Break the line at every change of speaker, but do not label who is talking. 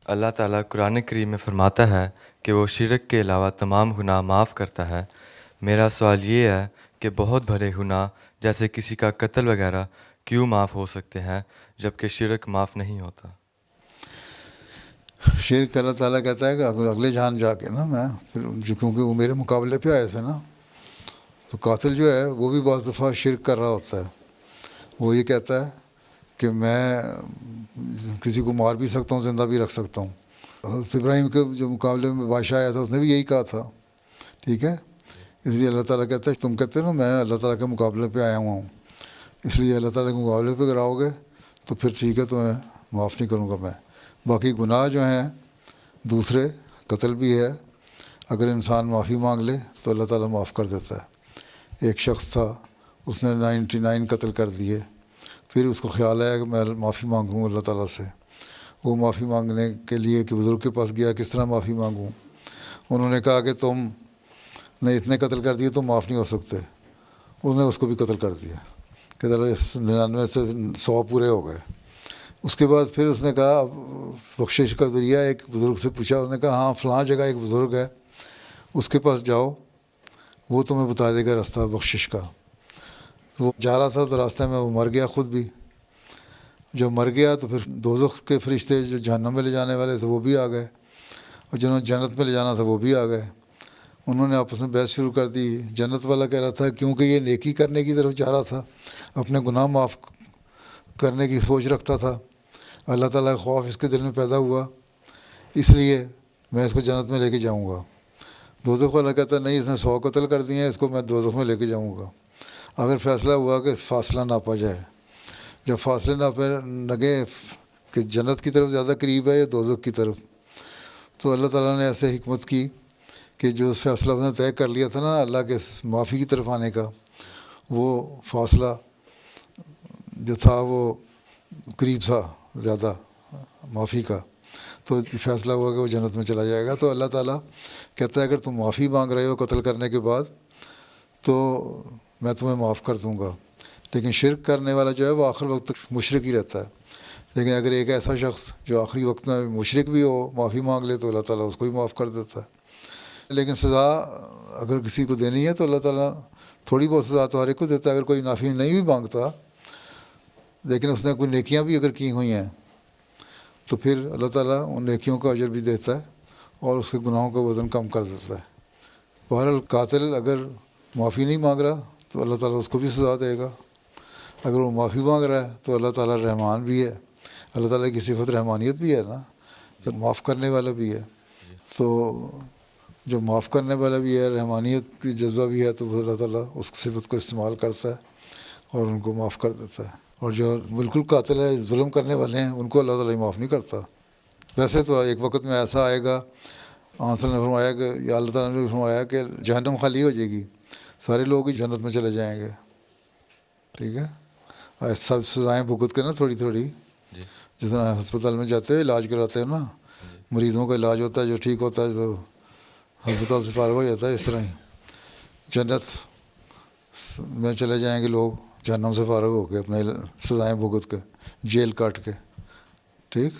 اللہ تعالیٰ قرآن کریم میں فرماتا ہے کہ وہ شرک کے علاوہ تمام گناہ معاف کرتا ہے۔ میرا سوال یہ ہے کہ بہت بڑے گناہ جیسے کسی کا قتل وغیرہ کیوں معاف ہو سکتے ہیں جبکہ شرک معاف نہیں ہوتا؟
شرک اللہ تعالیٰ کہتا ہے کہ اگلے جہان جا کے نا میں پھر کیونکہ وہ میرے مقابلے پہ آئے تھے نا، تو قاتل جو ہے وہ بھی بعض دفعہ شرک کر رہا ہوتا ہے۔ وہ یہ کہتا ہے کہ میں کسی کو مار بھی سکتا ہوں، زندہ بھی رکھ سکتا ہوں۔ حضرت ابراہیم کے جو مقابلے میں بادشاہ آیا تھا اس نے بھی یہی کہا تھا، ٹھیک ہے۔ اس لیے اللہ تعالیٰ کہتا ہے تم کہتے ہو نا میں اللہ تعالیٰ کے مقابلے پہ آیا ہوا ہوں، اس لیے اللہ تعالیٰ کے مقابلے پہ کراؤ گے تو پھر ٹھیک ہے، تو میں معاف نہیں کروں گا میں۔ باقی گناہ جو ہیں دوسرے، قتل بھی ہے، اگر انسان معافی مانگ لے تو اللہ تعالیٰ معاف کر دیتا ہے۔ ایک شخص تھا، اس نے 99 قتل کر دیے، پھر اس کو خیال آیا کہ میں معافی مانگوں اللہ تعالیٰ سے۔ وہ معافی مانگنے کے لیے کہ بزرگ کے پاس گیا، کس طرح معافی مانگوں؟ انہوں نے کہا کہ تم نے اتنے قتل کر دیے، تم معاف نہیں ہو سکتے۔ اس نے اس کو بھی قتل کر دیا کہ چلو 99 سے 100 پورے ہو گئے۔ اس کے بعد پھر اس نے کہا بخشش کا ذریعہ، ایک بزرگ سے پوچھا، اس نے کہا ہاں فلاں جگہ ایک بزرگ ہے، اس کے پاس جاؤ، وہ تمہیں بتا دے گا راستہ بخشش کا۔ تو وہ جا رہا تھا تو راستے میں وہ مر گیا خود بھی۔ جب مر گیا تو پھر دوزخ کے فرشتے جو جہنم میں لے جانے والے تھے وہ بھی آ گئے، اور جنہوں نے جنت میں لے جانا تھا وہ بھی آ گئے۔ انہوں نے آپس میں بحث شروع کر دی۔ جنت والا کہہ رہا تھا کیونکہ یہ نیکی کرنے کی طرف جا رہا تھا، اپنے گناہ معاف کرنے کی سوچ رکھتا تھا، اللہ تعالیٰ کا خوف اس کے دل میں پیدا ہوا، اس لیے میں اس کو جنت میں لے کے جاؤں گا۔ دوزخ والا کہتا ہے نہیں، اس نے 100 قتل کر دیے ہیں، اس کو میں دوزخ میں لے کے جاؤں گا۔ اگر فیصلہ ہوا کہ فاصلہ ناپا جائے، جب فاصلے ناپے لگے کہ جنت کی طرف زیادہ قریب ہے یا دوزخ کی طرف، تو اللہ تعالیٰ نے ایسے حکمت کی کہ جو فیصلہ اس نے طے کر لیا تھا نا اللہ کے معافی کی طرف آنے کا، وہ فاصلہ جو تھا وہ قریب تھا زیادہ معافی کا، تو فیصلہ ہوا کہ وہ جنت میں چلا جائے گا۔ تو اللہ تعالیٰ کہتا ہے اگر تم معافی مانگ رہے ہو قتل کرنے کے بعد تو میں تمہیں معاف کر دوں گا، لیکن شرک کرنے والا جو ہے وہ آخر وقت تک مشرک ہی رہتا ہے۔ لیکن اگر ایک ایسا شخص جو آخری وقت میں مشرک بھی ہو معافی مانگ لے تو اللہ تعالیٰ اس کو بھی معاف کر دیتا ہے۔ لیکن سزا اگر کسی کو دینی ہے تو اللہ تعالیٰ تھوڑی بہت سزا تو ہر ایک کو دیتا ہے۔ اگر کوئی معافی نہیں بھی مانگتا لیکن اس نے کوئی نیکیاں بھی اگر کی ہوئی ہیں تو پھر اللہ تعالیٰ ان نیکیوں کا اجر بھی دیتا ہے اور اس کے گناہوں کا وزن کم کر دیتا ہے۔ بہرحال قاتل اگر معافی نہیں مانگ رہا تو اللہ تعالیٰ اس کو بھی سزا دے گا، اگر وہ معافی مانگ رہا ہے تو اللہ تعالیٰ رحمان بھی ہے، اللہ تعالیٰ کی صفت رحمانیت بھی ہے نا، تو معاف کرنے والا بھی ہے۔ تو جو معاف کرنے والا بھی ہے، رحمانیت کی جذبہ بھی ہے، تو اللہ تعالیٰ اس صفت کو استعمال کرتا ہے اور ان کو معاف کر دیتا ہے۔ اور جو بالکل قاتل ہے، ظلم کرنے والے ہیں، ان کو اللہ تعالیٰ معاف نہیں کرتا۔ ویسے تو ایک وقت میں ایسا آئے گا، آنسل نے فرمایا کہ یا اللہ تعالیٰ نے فرمایا کہ جہنم خالی ہو جائے گی، سارے لوگ ہی جنت میں چلے جائیں گے، ٹھیک ہے۔ سب سزائیں بھگت کے نا تھوڑی تھوڑی، جس طرح ہسپتال میں جاتے ہیں علاج کراتے ہیں نا، مریضوں کا علاج ہوتا ہے، جو ٹھیک ہوتا ہے تو ہسپتال سے فارغ ہو جاتا ہے، اس طرح ہی جنت میں چلے جائیں گے لوگ، جہنم سے فارغ ہو کے اپنے سزائیں بھگت کے، جیل کاٹ کے، ٹھیک۔